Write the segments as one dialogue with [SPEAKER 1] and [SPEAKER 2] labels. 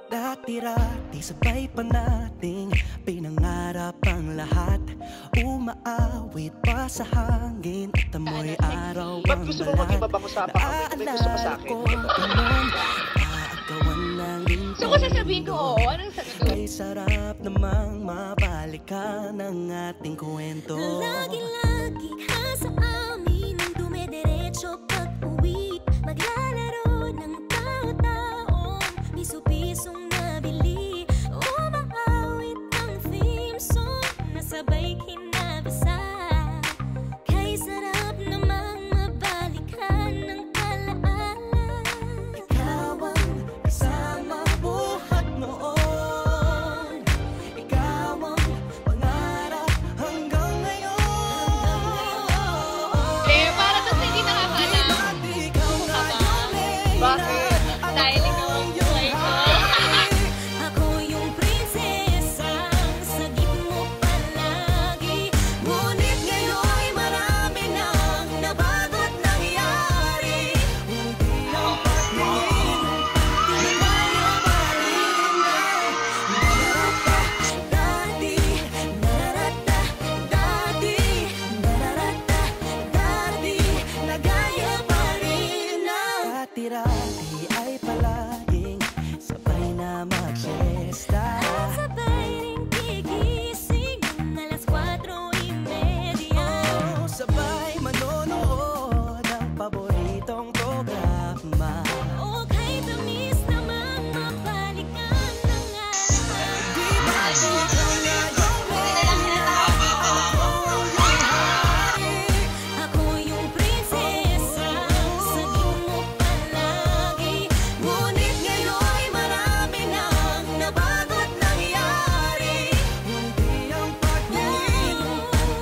[SPEAKER 1] Dati-rati sabay pa nating pinangarap ang lahat. Umaawit pa sa hangin at amoy araw
[SPEAKER 2] Ba't
[SPEAKER 1] ang
[SPEAKER 2] gusto mo maging
[SPEAKER 1] balat.
[SPEAKER 2] mabango sa pang-amoy? May gusto mo sa
[SPEAKER 1] Naalala
[SPEAKER 2] akin?
[SPEAKER 1] ko ganun, kaagawan ng lingkong
[SPEAKER 3] So kung sasabihin ko oo, anong sagot ko?
[SPEAKER 1] ay sarap namang mabalikan ang ating kwento.
[SPEAKER 4] Lagi-lagi ka sa amin ang dumidiretso pag-uwi. Maglalaro ng tao-taong piso-pisong nabili. Umaawit ng theme song na sabay kinabasa. Kay sarap namang mabalikan ng alaala.
[SPEAKER 1] Ikaw ang kasama buhat noon. Ikaw ang pangarap hanggang ngayon.
[SPEAKER 3] Eh, para doon sa hindi nakakaalam.
[SPEAKER 1] Ikaw ngayon ay
[SPEAKER 2] Bakit?
[SPEAKER 3] Dahil ikaw ang buhay ko.
[SPEAKER 4] Ako yung prinsesang sagip mo palagi.
[SPEAKER 1] ngunit ngayon'y marami nang nabago't nangyari. Hindi ang pagtingin, di tayo malinang. Nararata, dati, nararata, dati, nararata, dati, nagaya pa rin ang dati-rati ay palaging sabay na mag-siesta.
[SPEAKER 4] At sabay ring gigising ng alas 4:30.
[SPEAKER 1] Oh, sabay manonood ng paboritong programa.
[SPEAKER 4] O kay tamis namang mabalikan ng alaala.
[SPEAKER 1] Di ba ikaw na yung
[SPEAKER 4] Ako yung prinsesa, sagip mo palagi.
[SPEAKER 1] ngunit ngayon'y marami nang nabago't nangyari. Hindi ang pagtingin,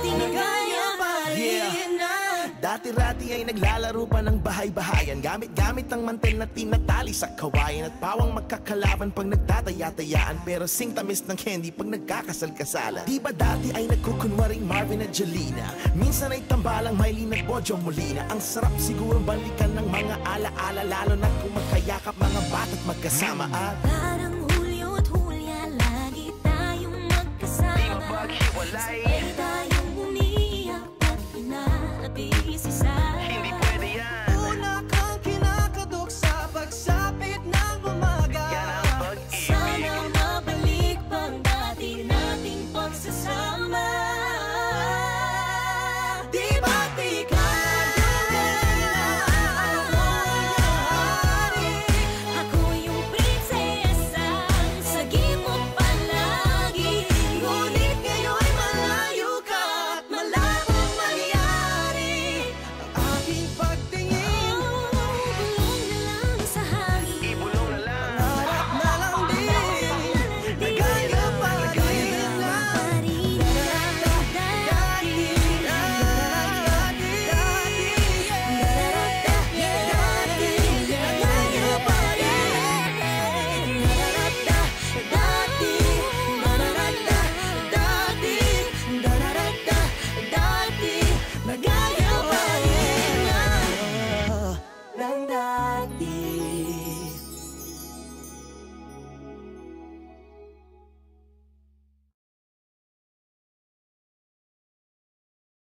[SPEAKER 1] tinagaya pa rin ang
[SPEAKER 5] Dati-rati ay naglalaro pa ng bahay-bahayan. Gamit-gamit ang mantel na tinatali sa kawayan. At pawang magkakalaban pag nagtataya-tayaan. Pero sing tamis ng candy pag nagkakasal-kasalan. Di ba dati ay nagkukunwaring Marvin at Jelena? Minsan ay tambalang Mylene at Bojo Molina. Ang sarap siguro balikan ng mga ala-ala. Lalo na kung magkayakap mga bata't magkasama. At
[SPEAKER 4] Parang Hulyo at Hulya, lagi tayong magkasama.
[SPEAKER 5] maghiwalay.